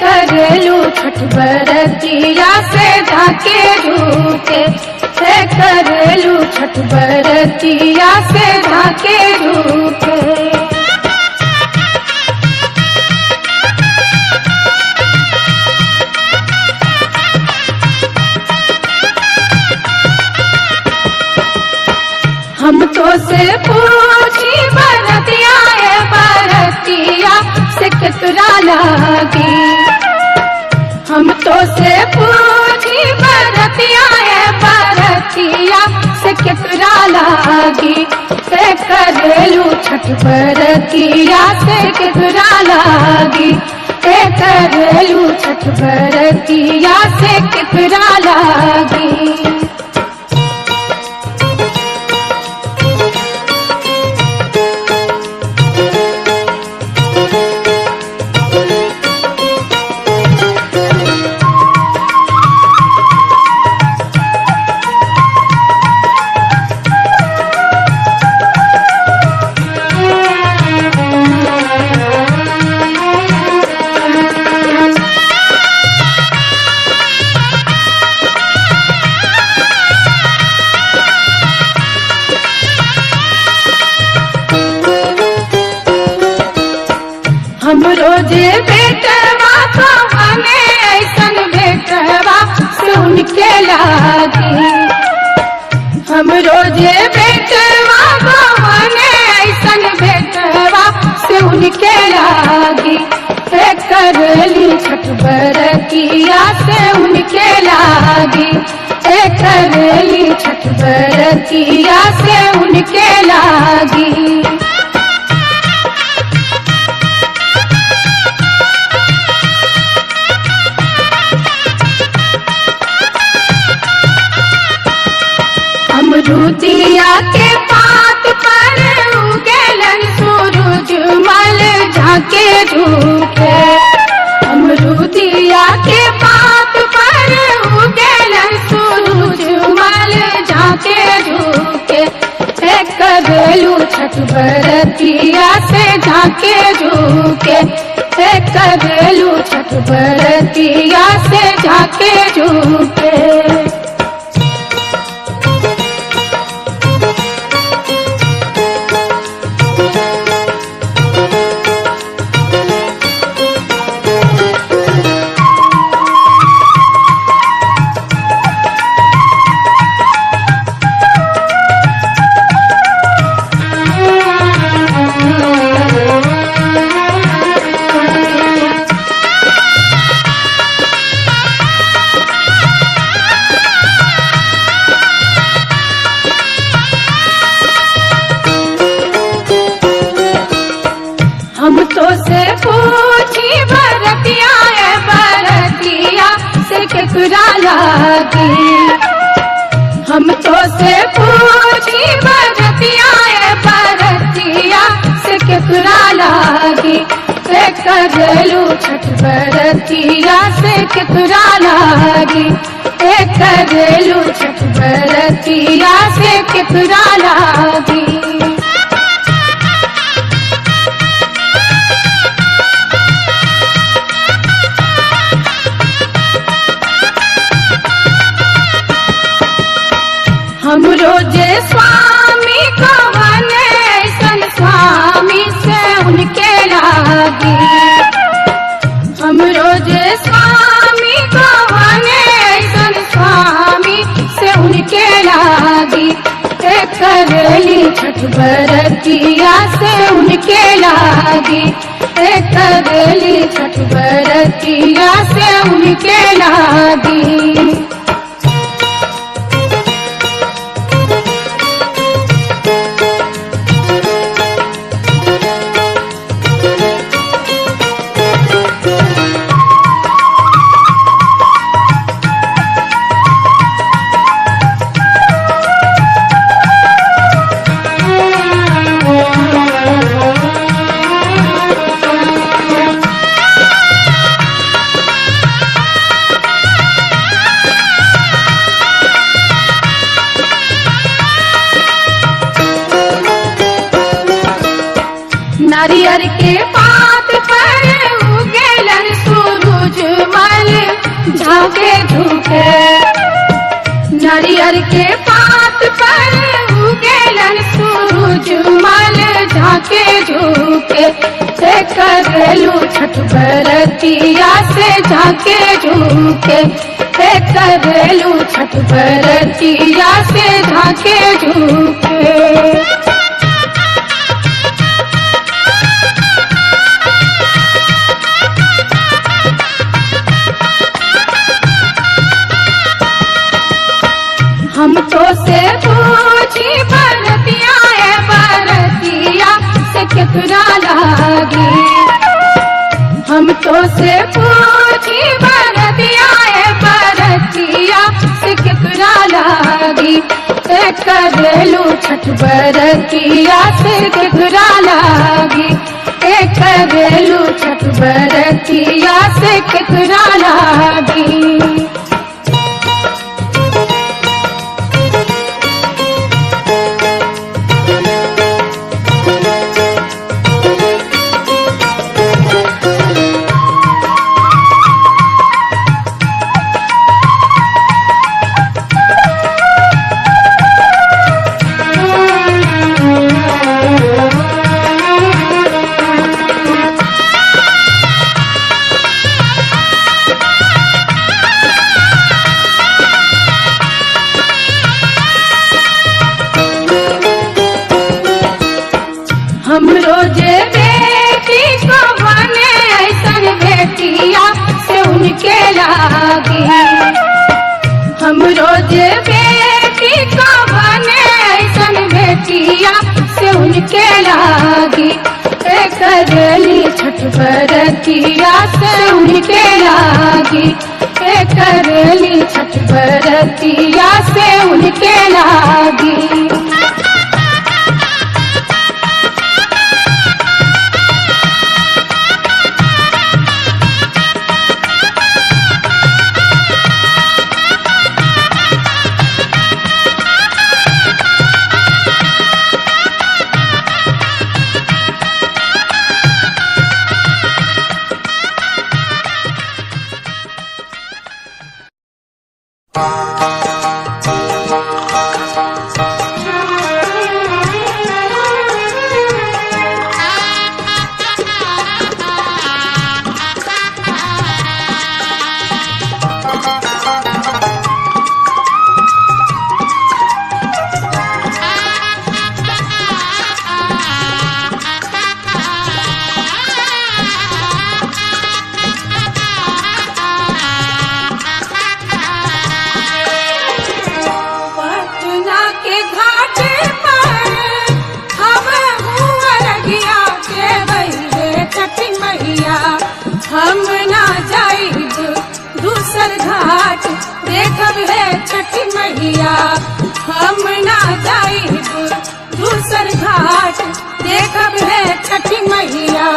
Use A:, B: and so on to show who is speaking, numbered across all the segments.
A: करेलू छठ बरतिया से ढाके रूके से करेलू छठ बरतिया से ढाके रूके। हम तो से पूछी बरतिया बरतिया से कितना लागी। हम तो से पूछी बरतिया बरतिया से कितना लागी। से करेलू छठ बरतिया से कितना लागी। से करेलू छठ बरतिया से कितना लागी। हम रोजे बेटवा तो हमें ऐसन बेटवा सुन के लागी। हम रोजे बेटवा तो हमें ऐसन बेटवा सुन के लागी। से करेली छठ बरतिया से उनके लागी। से करेली छठ बरतिया से उनके लागी। अमरूदिया के पात पर उगेलन सूरज मल झाके झूके। अमरूदिया के पात पर उगेलन सूरज मल झाके झूके। से करेलू छठ बरतिया से झाके झूके। से करेलू छठ बरतिया से झाके झूके। हम तो से पूछी बरतिया बरतिया से केकरा लागी। हम तो से पूछी बरतिया बरतिया से केकरा लागी। से करेलू छठ बरतिया से केकरा लागी। से करेलू छठ बरतिया से केकरा लागी। हम रोजे स्वामी कवन ऐसन स्वामी से उनके लागी। हम रोजे स्वामी कवन ऐसन स्वामी से उनके लागी। से करेली छठ बरतिया से उनके लागी। से करेली छठ बरतिया से उनके लागी। नारियर के पात पर उगेलन सूरज झाके झूके। नारियल के पात पर उगेलन सूरज मल झाके झूके। से करेलू छठ बरतिया से झाके झूके। से करेलू छठ बरतिया से झाके झूके। हम तो से पूछी बरतिया है बरतिया से केकरा लागी। हम तो से पूछी बरतिया है बरतिया से केकरा लागी। से करेलू छठ बरतिया से केकरा लागी। से करेलू छठ बरतिया से केकरा लागी। हम रोजे बेटी को बने ऐसन बेटिया से उनके लागी। हम रोजे बेटी को बने ऐसन बेटिया से उनके लागी। से करेली छठ बरतिया से उनके लागी। से करेली छठ बरतिया से उनके लागी। हम ना जाइब दूसर घाट देखब है छठी मैया। हम ना जाइब दूसर घाट देखब है छठी मैया।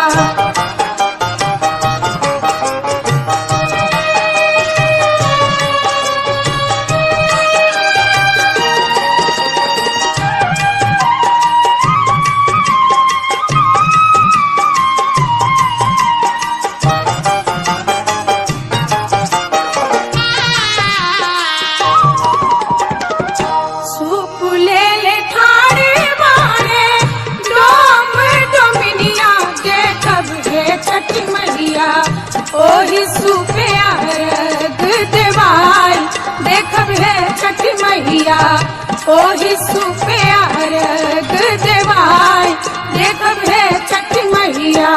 A: ओही सूपे अर्घ देवाई देखब है छठी मैया। ओही सूपे अर्घ देवाई देखब है छठी मैया।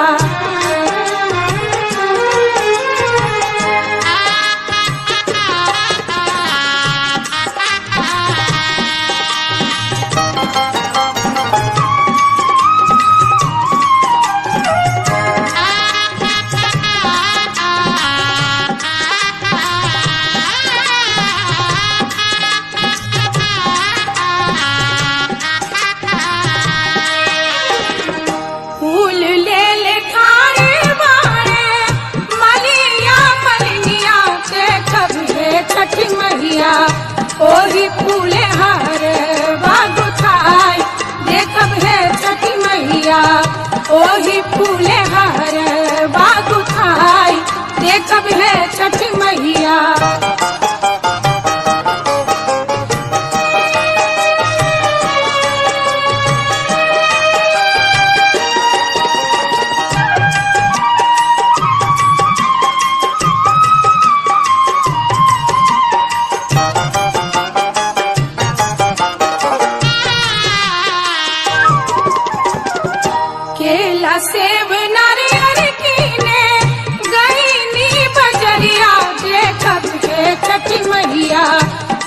A: ओही फूले हार बागु थाई देखब है छठी मैया। ओही फूले हार बागु थाई देखब है छठी मैया।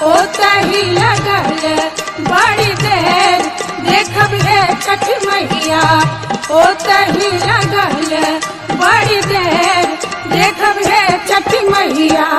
A: ओ तही लगल बड़ी देर देखब हे छठ मैया ओ तही लगल बड़ी देर देखब हे छठ मैया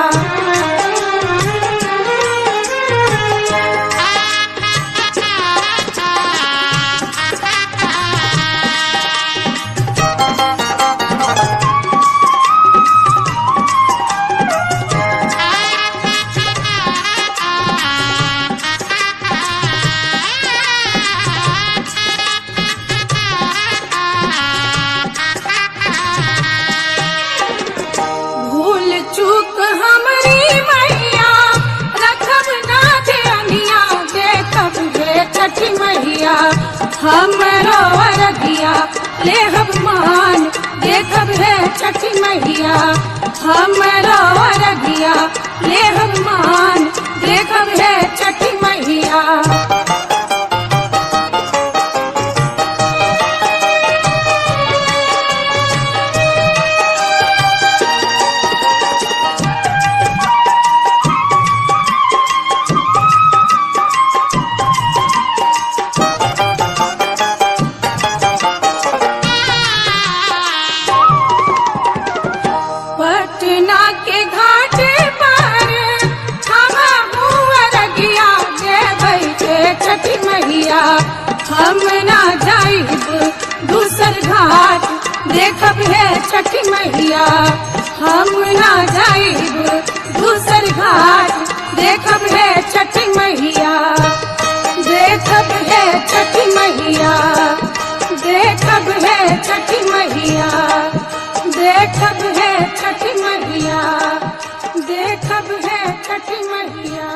A: भूल चूक हमरी मैया रखब ना ध्यानिया देखब हे छठी मैया हमरो अरगिया लेहब मान देखब हे छठी मैया हमरो अरगिया लेहब मान देखब हे छठी मैया पटना के घाट पर हमा अरगिया देबै के छठी मैया हम ना जाइब दूसर घाट देखब हे छठी मैया हम ना जाइब दूसर घाट देखब हे छठी मैया देखब हे छठी मैया देखब हे छठी मैया देखब हे छठी मैया देखब हे छठी मैया।